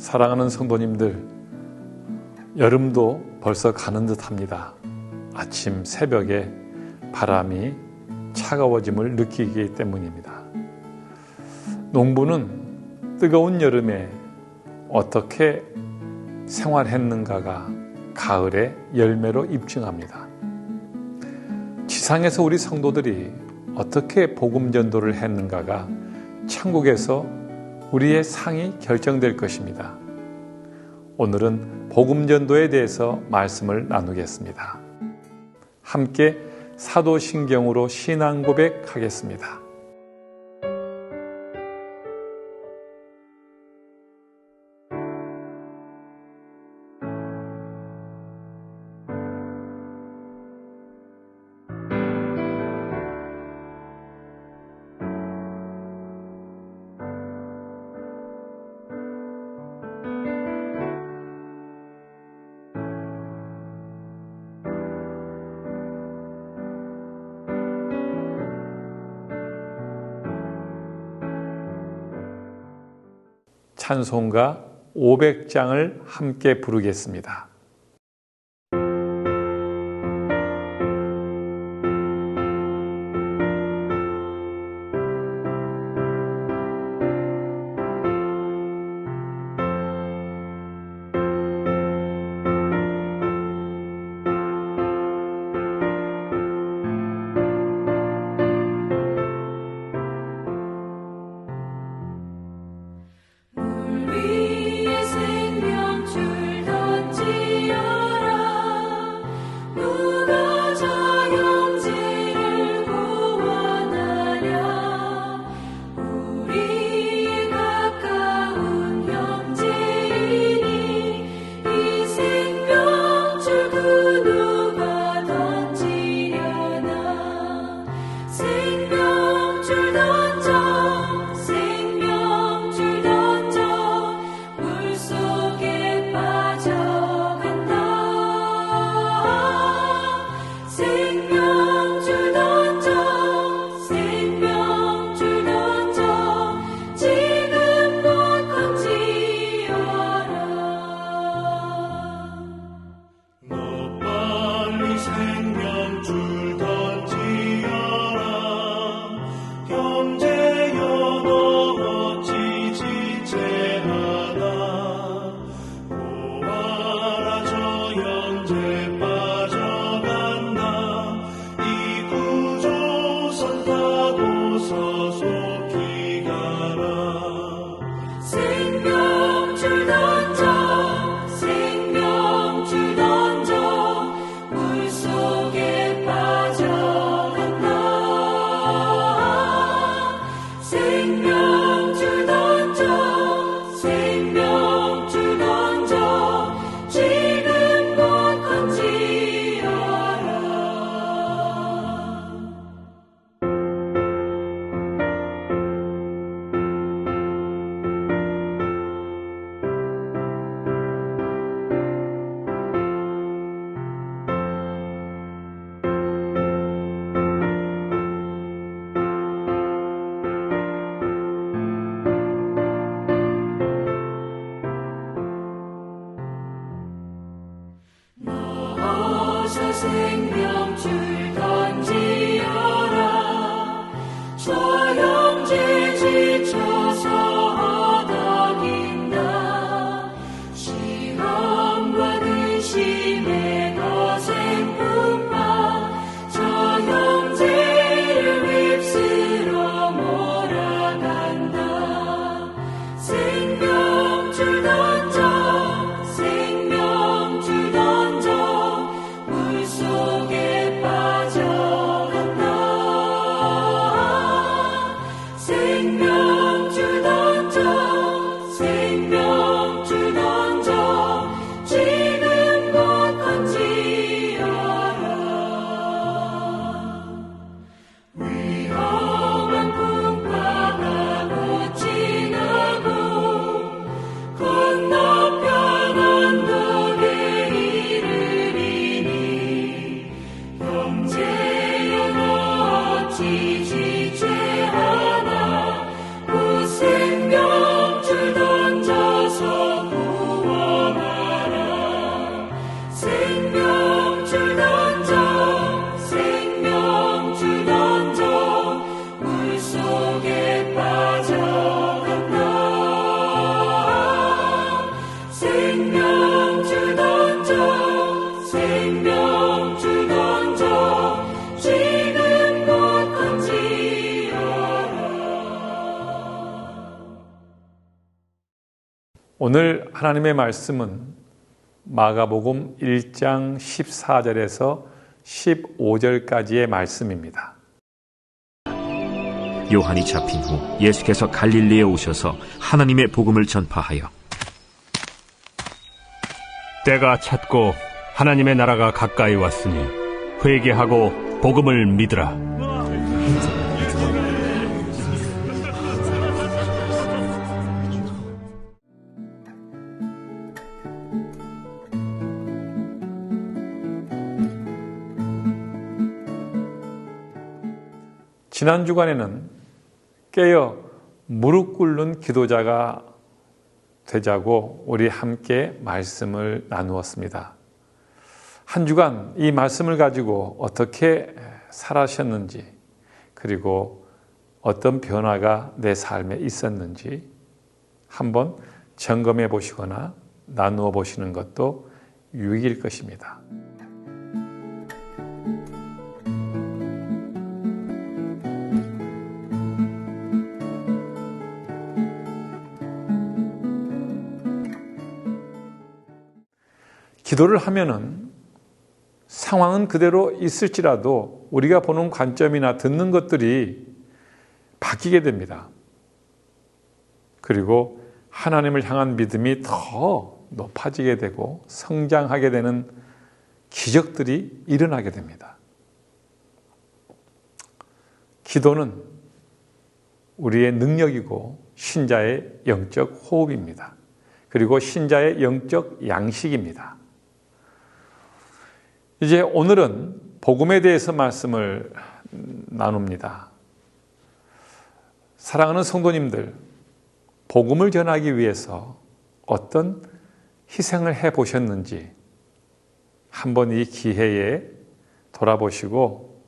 사랑하는 성도님들, 여름도 벌써 가는 듯합니다. 아침 새벽에 바람이 차가워짐을 느끼기 때문입니다. 농부는 뜨거운 여름에 어떻게 생활했는가가 가을의 열매로 입증합니다. 지상에서 우리 성도들이 어떻게 복음 전도를 했는가가 천국에서 우리의 상이 결정될 것입니다. 오늘은 복음 전도에 대해서 말씀을 나누겠습니다. 함께 사도신경으로 신앙 고백하겠습니다. 찬송가 500장을 함께 부르겠습니다. 생명줄 던지어라. 저 형제 지쳐서 허덕인다. 시험과 근심에 거센 분파 저 형제를 휩쓸어 몰아간다. 생명줄 던져 생명줄 던져 물속에 빠져간다. 생명줄 던져 생명줄 던져 지금 곧 던지어라. 위험한 풍파가 곧 지나고 건너편 언덕에 이르리니 형제여 너 어찌 지체하나 그 생명줄 던져서 오늘 하나님의 말씀은 마가복음 1장 14절에서 15절까지의 말씀입니다. 요한이 잡힌 후 예수께서 갈릴리에 오셔서 하나님의 복음을 전파하여 때가 찼고 하나님의 나라가 가까이 왔으니 회개하고 복음을 믿으라. 지난 주간에는 깨어 무릎 꿇는 기도자가 되자고 우리 함께 말씀을 나누었습니다. 한 주간 이 말씀을 가지고 어떻게 살아셨는지, 그리고 어떤 변화가 내 삶에 있었는지 한번 점검해 보시거나 나누어 보시는 것도 유익일 것입니다. 기도를 하면은 상황은 그대로 있을지라도 우리가 보는 관점이나 듣는 것들이 바뀌게 됩니다. 그리고 하나님을 향한 믿음이 더 높아지게 되고 성장하게 되는 기적들이 일어나게 됩니다. 기도는 우리의 능력이고 신자의 영적 호흡입니다. 그리고 신자의 영적 양식입니다. 이제 오늘은 복음에 대해서 말씀을 나눕니다. 사랑하는 성도님들, 복음을 전하기 위해서 어떤 희생을 해 보셨는지 한번 이 기회에 돌아보시고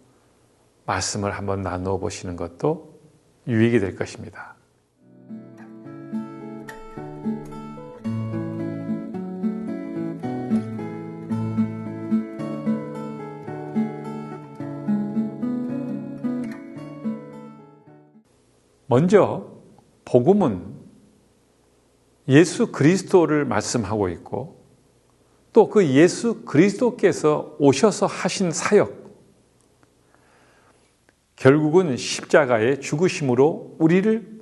말씀을 한번 나누어 보시는 것도 유익이 될 것입니다. 먼저 복음은 예수 그리스도를 말씀하고 있고 또 그 예수 그리스도께서 오셔서 하신 사역, 결국은 십자가의 죽으심으로 우리를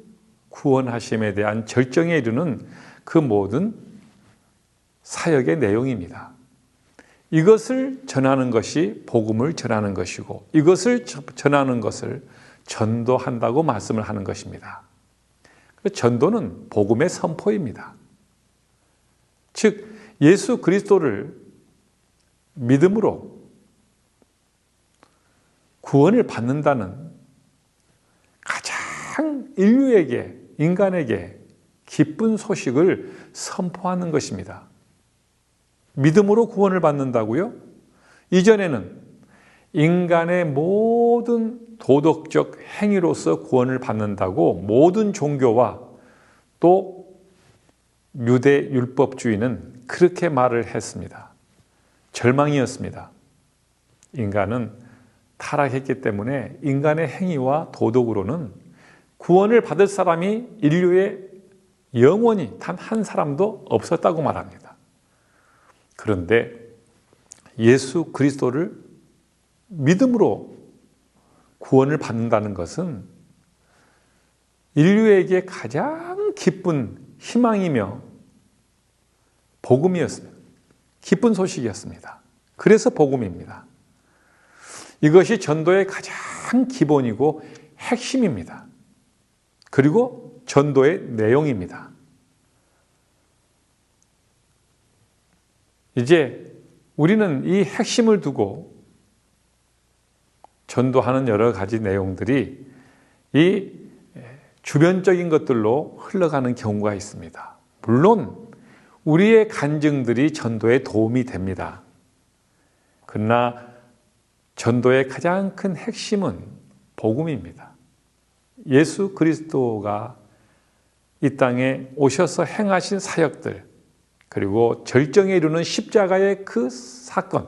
구원하심에 대한 절정에 이르는 그 모든 사역의 내용입니다. 이것을 전하는 것이 복음을 전하는 것이고 이것을 전하는 것을 전도한다고 말씀을 하는 것입니다. 전도는 복음의 선포입니다. 즉 예수 그리스도를 믿음으로 구원을 받는다는 가장 인간에게 기쁜 소식을 선포하는 것입니다. 믿음으로 구원을 받는다고요? 이전에는 인간의 모든 도덕적 행위로서 구원을 받는다고 모든 종교와 또 유대 율법주의는 그렇게 말을 했습니다. 절망이었습니다. 인간은 타락했기 때문에 인간의 행위와 도덕으로는 구원을 받을 사람이 인류에 영원히 단 한 사람도 없었다고 말합니다. 그런데 예수 그리스도를 믿음으로 구원을 받는다는 것은 인류에게 가장 기쁜 희망이며 복음이었습니다. 기쁜 소식이었습니다. 그래서 복음입니다. 이것이 전도의 가장 기본이고 핵심입니다. 그리고 전도의 내용입니다. 이제 우리는 이 핵심을 두고 전도하는 여러 가지 내용들이 이 주변적인 것들로 흘러가는 경우가 있습니다. 물론 우리의 간증들이 전도에 도움이 됩니다. 그러나 전도의 가장 큰 핵심은 복음입니다. 예수 그리스도가 이 땅에 오셔서 행하신 사역들, 그리고 절정에 이르는 십자가의 그 사건,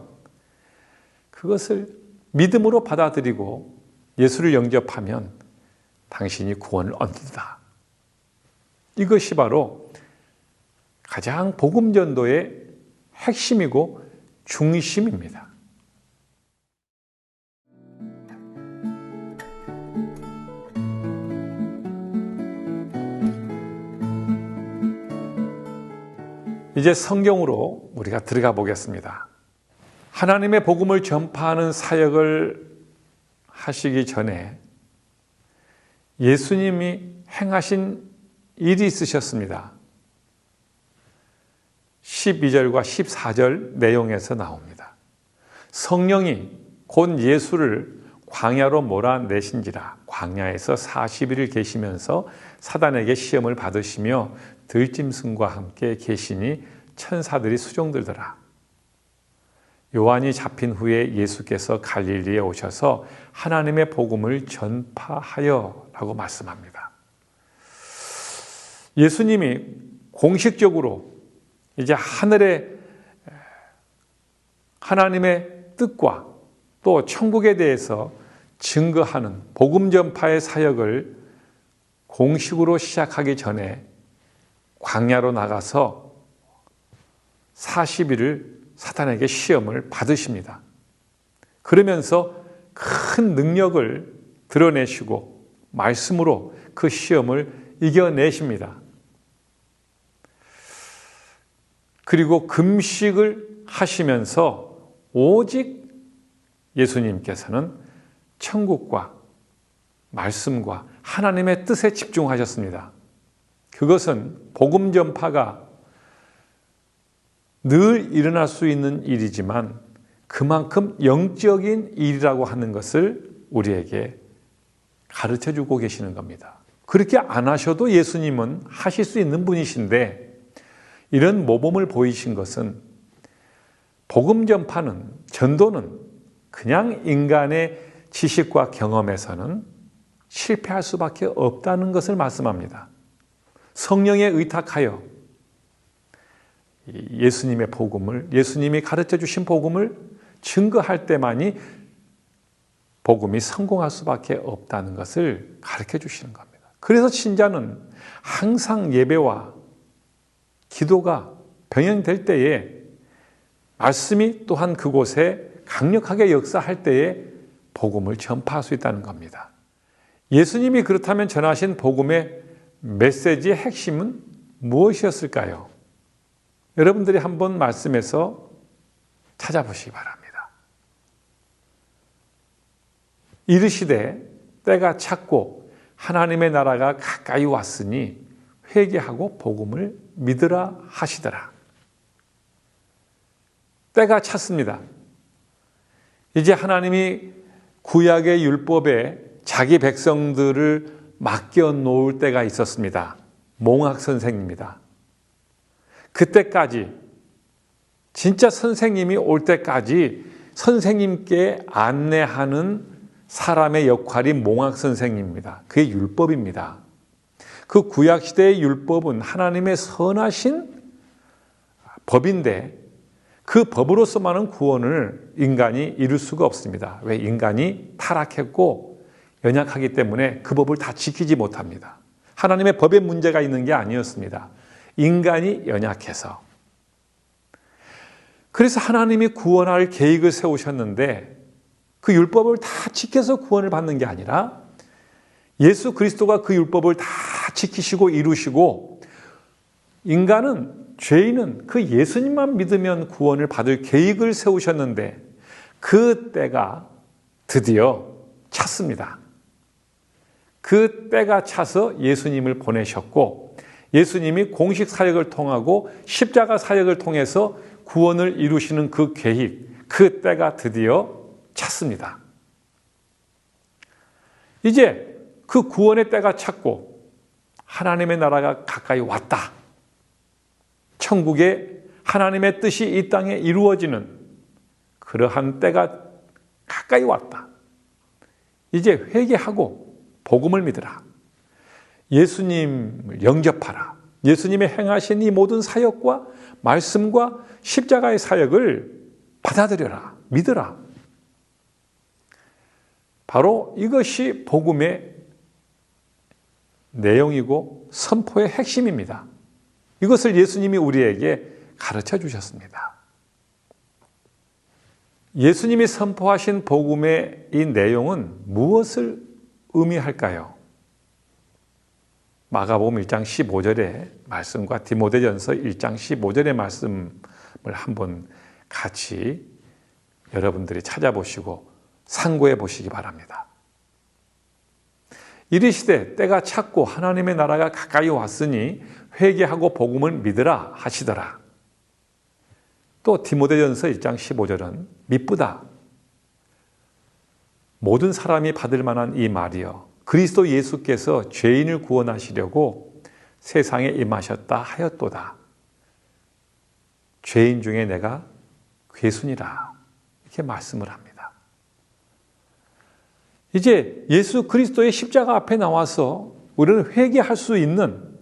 그것을 믿음으로 받아들이고 예수를 영접하면 당신이 구원을 얻는다. 이것이 바로 가장 복음 전도의 핵심이고 중심입니다. 이제 성경으로 우리가 들어가 보겠습니다. 하나님의 복음을 전파하는 사역을 하시기 전에 예수님이 행하신 일이 있으셨습니다. 12절과 14절 내용에서 나옵니다. 성령이 곧 예수를 광야로 몰아내신지라. 광야에서 40일을 계시면서 사단에게 시험을 받으시며 들짐승과 함께 계시니 천사들이 수종들더라. 요한이 잡힌 후에 예수께서 갈릴리에 오셔서 하나님의 복음을 전파하여 라고 말씀합니다. 예수님이 공식적으로 이제 하늘의 하나님의 뜻과 또 천국에 대해서 증거하는 복음 전파의 사역을 공식으로 시작하기 전에 광야로 나가서 40일을 사탄에게 시험을 받으십니다. 그러면서 큰 능력을 드러내시고 말씀으로 그 시험을 이겨내십니다. 그리고 금식을 하시면서 오직 예수님께서는 천국과 말씀과 하나님의 뜻에 집중하셨습니다. 그것은 복음 전파가 늘 일어날 수 있는 일이지만 그만큼 영적인 일이라고 하는 것을 우리에게 가르쳐주고 계시는 겁니다. 그렇게 안 하셔도 예수님은 하실 수 있는 분이신데 이런 모범을 보이신 것은 복음 전파는, 전도는 그냥 인간의 지식과 경험에서는 실패할 수밖에 없다는 것을 말씀합니다. 성령에 의탁하여 예수님의 복음을, 예수님이 가르쳐 주신 복음을 증거할 때만이 복음이 성공할 수밖에 없다는 것을 가르쳐 주시는 겁니다. 그래서 신자는 항상 예배와 기도가 병행될 때에 말씀이 또한 그곳에 강력하게 역사할 때에 복음을 전파할 수 있다는 겁니다. 예수님이 그렇다면 전하신 복음의 메시지의 핵심은 무엇이었을까요? 여러분들이 한번 말씀에서 찾아보시기 바랍니다. 이르시되 때가 찼고 하나님의 나라가 가까이 왔으니 회개하고 복음을 믿으라 하시더라. 때가 찼습니다. 이제 하나님이 구약의 율법에 자기 백성들을 맡겨 놓을 때가 있었습니다. 몽학 선생입니다. 그때까지 진짜 선생님이 올 때까지 선생님께 안내하는 사람의 역할이 몽학 선생님입니다. 그게 율법입니다. 그 구약시대의 율법은 하나님의 선하신 법인데 그 법으로서만은 구원을 인간이 이룰 수가 없습니다. 왜? 인간이 타락했고 연약하기 때문에 그 법을 다 지키지 못합니다. 하나님의 법에 문제가 있는 게 아니었습니다. 인간이 연약해서. 그래서 하나님이 구원할 계획을 세우셨는데 그 율법을 다 지켜서 구원을 받는 게 아니라 예수 그리스도가 그 율법을 다 지키시고 이루시고 인간은, 죄인은 그 예수님만 믿으면 구원을 받을 계획을 세우셨는데 그 때가 드디어 찼습니다. 그 때가 차서 예수님을 보내셨고 예수님이 공식 사역을 통하고 십자가 사역을 통해서 구원을 이루시는 그 계획, 그 때가 드디어 찼습니다. 이제 그 구원의 때가 찼고 하나님의 나라가 가까이 왔다. 천국의 하나님의 뜻이 이 땅에 이루어지는 그러한 때가 가까이 왔다. 이제 회개하고 복음을 믿으라. 예수님을 영접하라. 예수님의 행하신 이 모든 사역과 말씀과 십자가의 사역을 받아들여라. 믿으라. 바로 이것이 복음의 내용이고 선포의 핵심입니다. 이것을 예수님이 우리에게 가르쳐 주셨습니다. 예수님이 선포하신 복음의 이 내용은 무엇을 의미할까요? 마가복음 1장 15절의 말씀과 디모데전서 1장 15절의 말씀을 한번 같이 여러분들이 찾아보시고 상고해 보시기 바랍니다. 이르시되 때가 찼고 하나님의 나라가 가까이 왔으니 회개하고 복음을 믿으라 하시더라. 또 디모데전서 1장 15절은 미쁘다. 모든 사람이 받을 만한 이 말이여 그리스도 예수께서 죄인을 구원하시려고 세상에 임하셨다 하였도다. 죄인 중에 내가 괴순이라 이렇게 말씀을 합니다. 이제 예수 그리스도의 십자가 앞에 나와서 우리는 회개할 수 있는,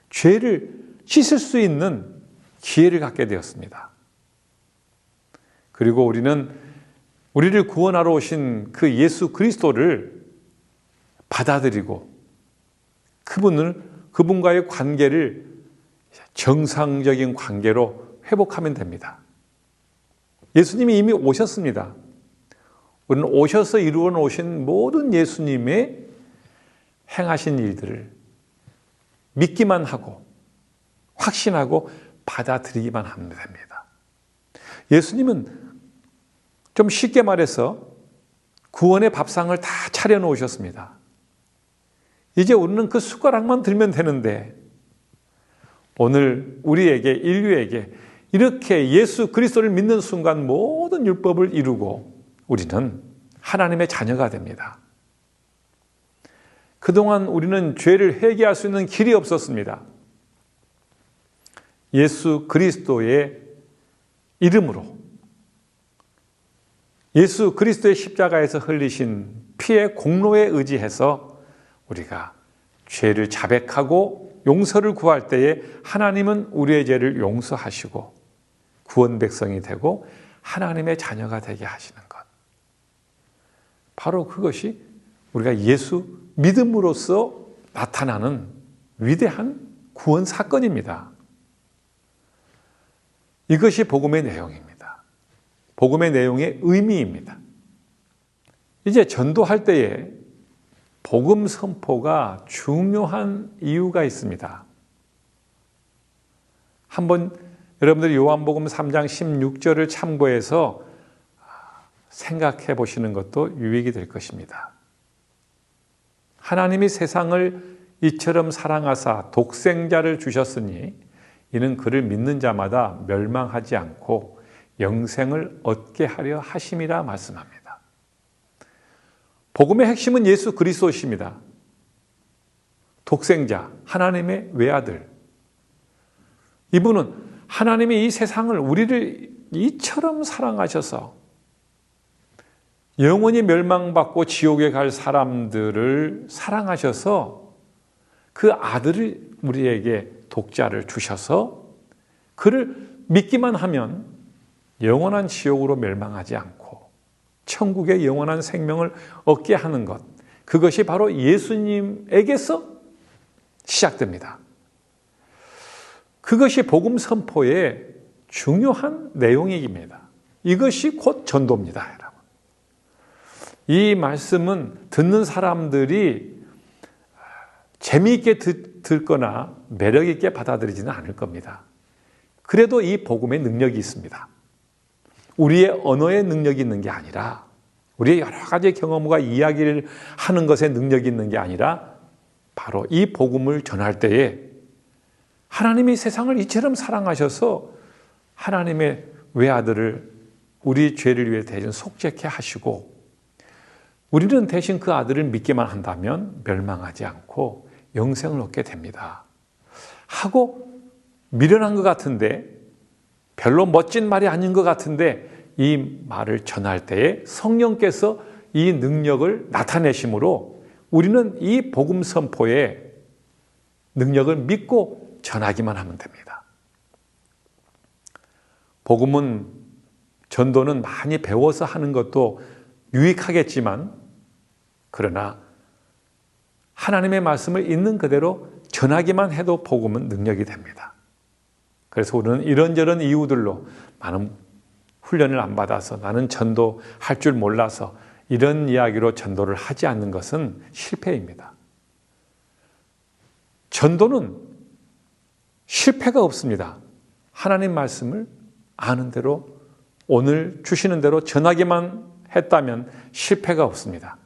죄를 씻을 수 있는 기회를 갖게 되었습니다. 그리고 우리는 우리를 구원하러 오신 그 예수 그리스도를 받아들이고 그분과의 관계를 정상적인 관계로 회복하면 됩니다. 예수님이 이미 오셨습니다. 우리는 오셔서 이루어 놓으신 모든 예수님의 행하신 일들을 믿기만 하고 확신하고 받아들이기만 하면 됩니다. 예수님은 좀 쉽게 말해서 구원의 밥상을 다 차려놓으셨습니다. 이제 우리는 그 숟가락만 들면 되는데 오늘 우리에게, 인류에게 이렇게 예수 그리스도를 믿는 순간 모든 율법을 이루고 우리는 하나님의 자녀가 됩니다. 그동안 우리는 죄를 회개할 수 있는 길이 없었습니다. 예수 그리스도의 이름으로, 예수 그리스도의 십자가에서 흘리신 피의 공로에 의지해서 우리가 죄를 자백하고 용서를 구할 때에 하나님은 우리의 죄를 용서하시고 구원 백성이 되고 하나님의 자녀가 되게 하시는 것. 바로 그것이 우리가 예수 믿음으로써 나타나는 위대한 구원 사건입니다. 이것이 복음의 내용입니다. 복음의 내용의 의미입니다. 이제 전도할 때에 복음 선포가 중요한 이유가 있습니다. 한번 여러분들이 요한복음 3장 16절을 참고해서 생각해 보시는 것도 유익이 될 것입니다. 하나님이 세상을 이처럼 사랑하사 독생자를 주셨으니 이는 그를 믿는 자마다 멸망하지 않고 영생을 얻게 하려 하심이라 말씀합니다. 복음의 핵심은 예수 그리스도십니다. 독생자, 하나님의 외아들. 이분은 하나님이 이 세상을, 우리를 이처럼 사랑하셔서 영원히 멸망받고 지옥에 갈 사람들을 사랑하셔서 그 아들을 우리에게 독자를 주셔서 그를 믿기만 하면 영원한 지옥으로 멸망하지 않고 천국의 영원한 생명을 얻게 하는 것, 그것이 바로 예수님에게서 시작됩니다. 그것이 복음 선포의 중요한 내용입니다. 이것이 곧 전도입니다, 여러분. 이 말씀은 듣는 사람들이 재미있게 듣거나 매력있게 받아들이지는 않을 겁니다. 그래도 이 복음의 능력이 있습니다. 우리의 언어의 능력이 있는 게 아니라, 우리의 여러 가지 경험과 이야기를 하는 것에 능력이 있는 게 아니라 바로 이 복음을 전할 때에 하나님이 세상을 이처럼 사랑하셔서 하나님의 외아들을 우리 죄를 위해 대신 속죄케 하시고 우리는 대신 그 아들을 믿기만 한다면 멸망하지 않고 영생을 얻게 됩니다. 하고 미련한 것 같은데, 별로 멋진 말이 아닌 것 같은데 이 말을 전할 때에 성령께서 이 능력을 나타내심으로 우리는 이 복음 선포의 능력을 믿고 전하기만 하면 됩니다. 복음은, 전도는 많이 배워서 하는 것도 유익하겠지만 그러나 하나님의 말씀을 있는 그대로 전하기만 해도 복음은 능력이 됩니다. 그래서 우리는 이런저런 이유들로 많은 훈련을 안 받아서 나는 전도할 줄 몰라서 이런 이야기로 전도를 하지 않는 것은 실패입니다. 전도는 실패가 없습니다. 하나님 말씀을 아는 대로 오늘 주시는 대로 전하기만 했다면 실패가 없습니다.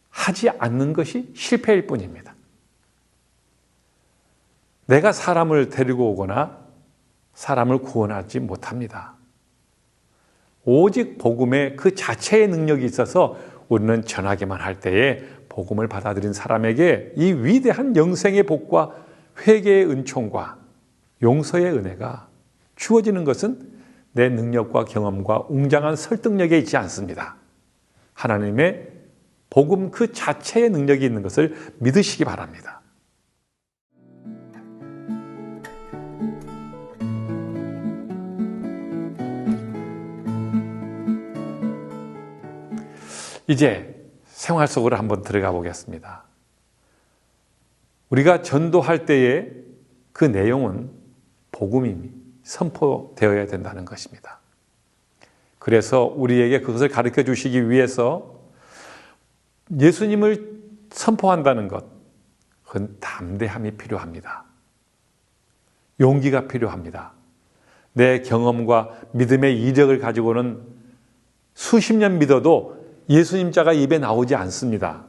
하지 않는 것이 실패일 뿐입니다. 내가 사람을 데리고 오거나 사람을 구원하지 못합니다. 오직 복음의 그 자체의 능력이 있어서 우리는 전하기만 할 때에 복음을 받아들인 사람에게 이 위대한 영생의 복과 회개의 은총과 용서의 은혜가 주어지는 것은 내 능력과 경험과 웅장한 설득력에 있지 않습니다. 하나님의 복음 그 자체의 능력이 있는 것을 믿으시기 바랍니다. 이제 생활 속으로 한번 들어가 보겠습니다. 우리가 전도할 때의 그 내용은 복음이 선포되어야 된다는 것입니다. 그래서 우리에게 그것을 가르쳐 주시기 위해서 예수님을 선포한다는 것, 그건 담대함이 필요합니다. 용기가 필요합니다. 내 경험과 믿음의 이력을 가지고는 수십 년 믿어도 예수님 자가 입에 나오지 않습니다.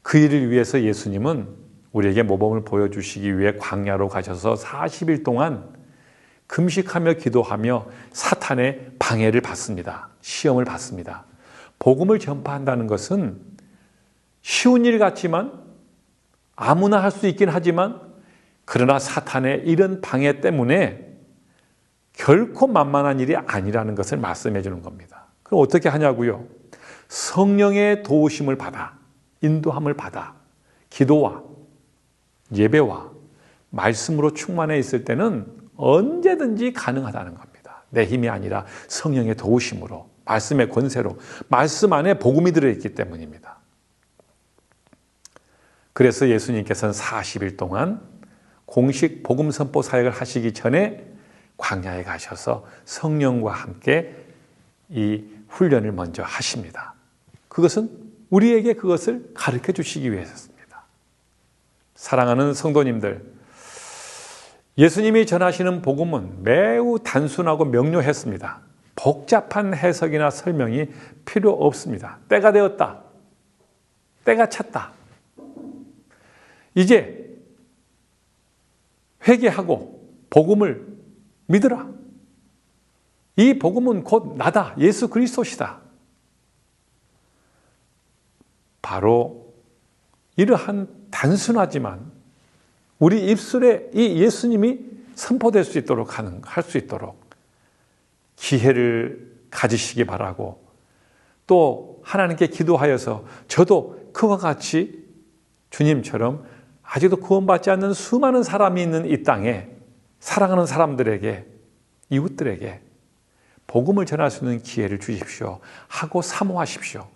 그 일을 위해서 예수님은 우리에게 모범을 보여주시기 위해 광야로 가셔서 40일 동안 금식하며 기도하며 사탄의 방해를 받습니다. 시험을 받습니다. 복음을 전파한다는 것은 쉬운 일 같지만 아무나 할 수 있긴 하지만 그러나 사탄의 이런 방해 때문에 결코 만만한 일이 아니라는 것을 말씀해 주는 겁니다. 그럼 어떻게 하냐고요? 성령의 도우심을 받아, 인도함을 받아, 기도와 예배와 말씀으로 충만해 있을 때는 언제든지 가능하다는 겁니다. 내 힘이 아니라 성령의 도우심으로, 말씀의 권세로, 말씀 안에 복음이 들어있기 때문입니다. 그래서 예수님께서는 40일 동안 공식 복음 선포 사역을 하시기 전에 광야에 가셔서 성령과 함께 이 훈련을 먼저 하십니다. 그것은 우리에게 그것을 가르쳐 주시기 위해서입니다. 사랑하는 성도님들, 예수님이 전하시는 복음은 매우 단순하고 명료했습니다. 복잡한 해석이나 설명이 필요 없습니다. 때가 되었다. 때가 찼다. 이제 회개하고 복음을 믿으라. 이 복음은 곧 나다. 예수 그리스도시다. 바로 이러한 단순하지만 우리 입술에 이 예수님이 선포될 수 있도록 할 수 있도록 기회를 가지시기 바라고, 또 하나님께 기도하여서 저도 그와 같이 주님처럼 아직도 구원받지 않는 수많은 사람이 있는 이 땅에 사랑하는 사람들에게, 이웃들에게 복음을 전할 수 있는 기회를 주십시오 하고 사모하십시오.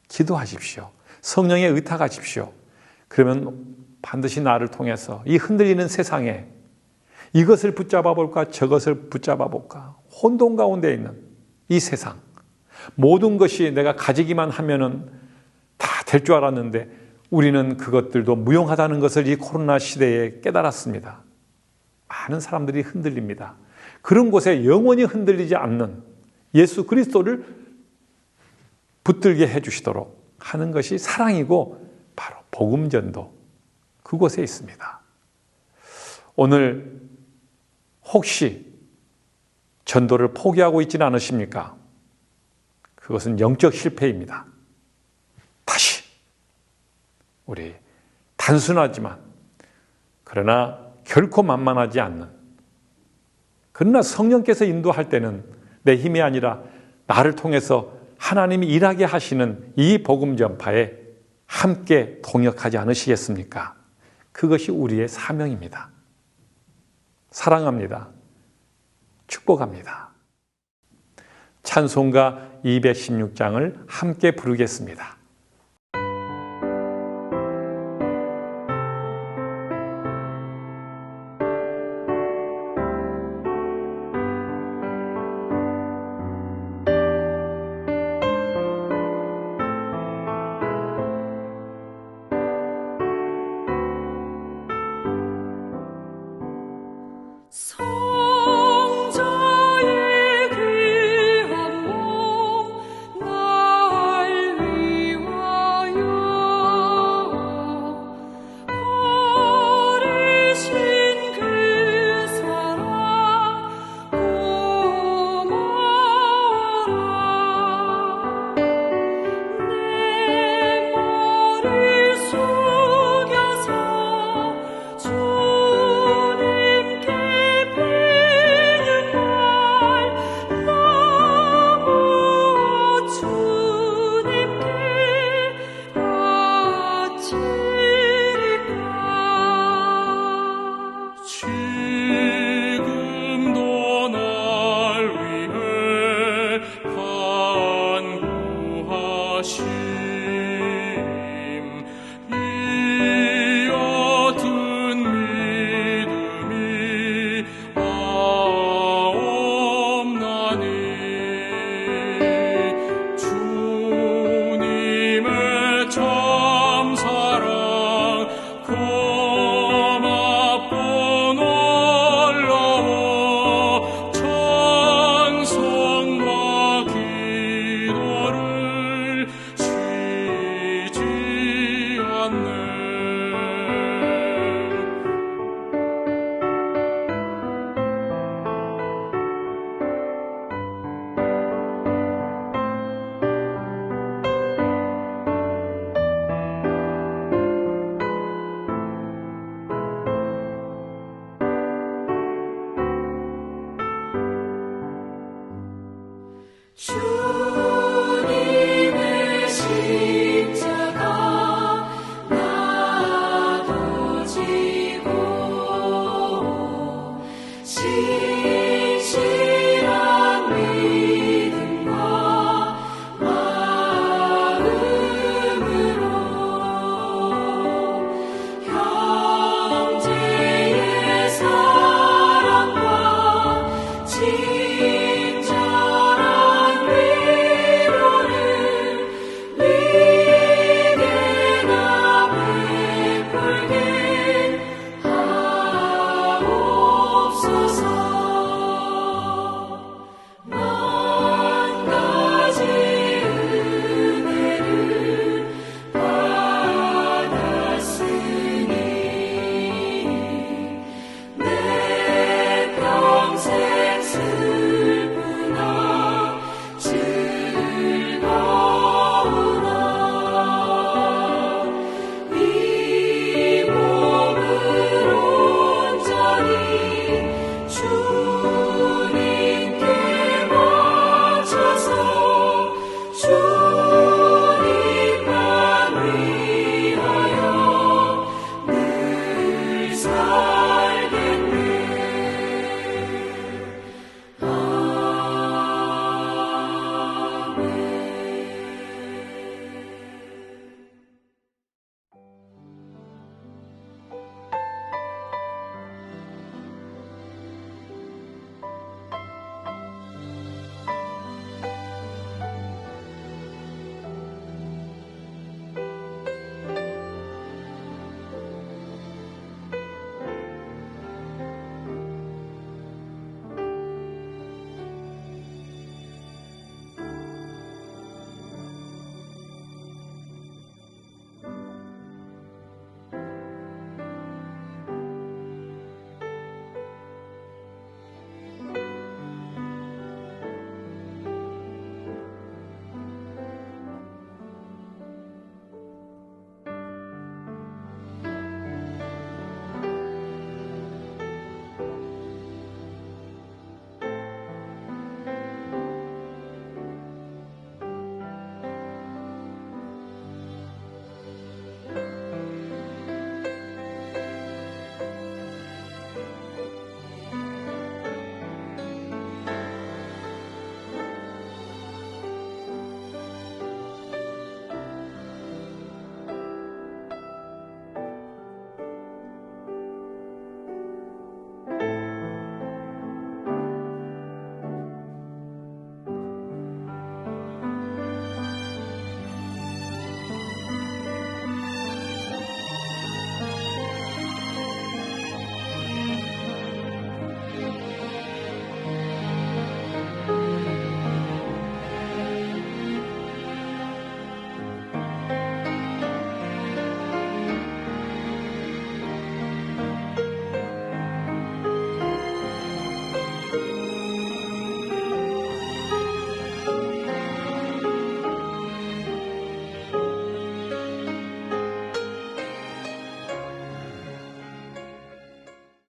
기도하십시오. 성령에 의탁하십시오. 그러면 반드시 나를 통해서 이 흔들리는 세상에 이것을 붙잡아 볼까 저것을 붙잡아 볼까 혼돈 가운데 있는 이 세상, 모든 것이 내가 가지기만 하면은 다 될 줄 알았는데 우리는 그것들도 무용하다는 것을 이 코로나 시대에 깨달았습니다. 많은 사람들이 흔들립니다. 그런 곳에 영원히 흔들리지 않는 예수 그리스도를 붙들게 해주시도록 하는 것이 사랑이고 바로 복음전도, 그곳에 있습니다. 오늘 혹시 전도를 포기하고 있지는 않으십니까? 그것은 영적 실패입니다. 다시 우리 단순하지만 그러나 결코 만만하지 않는, 그러나 성령께서 인도할 때는 내 힘이 아니라 나를 통해서 하나님이 일하게 하시는 이 복음 전파에 함께 동역하지 않으시겠습니까? 그것이 우리의 사명입니다. 사랑합니다. 축복합니다. 찬송가 216장을 함께 부르겠습니다. 것이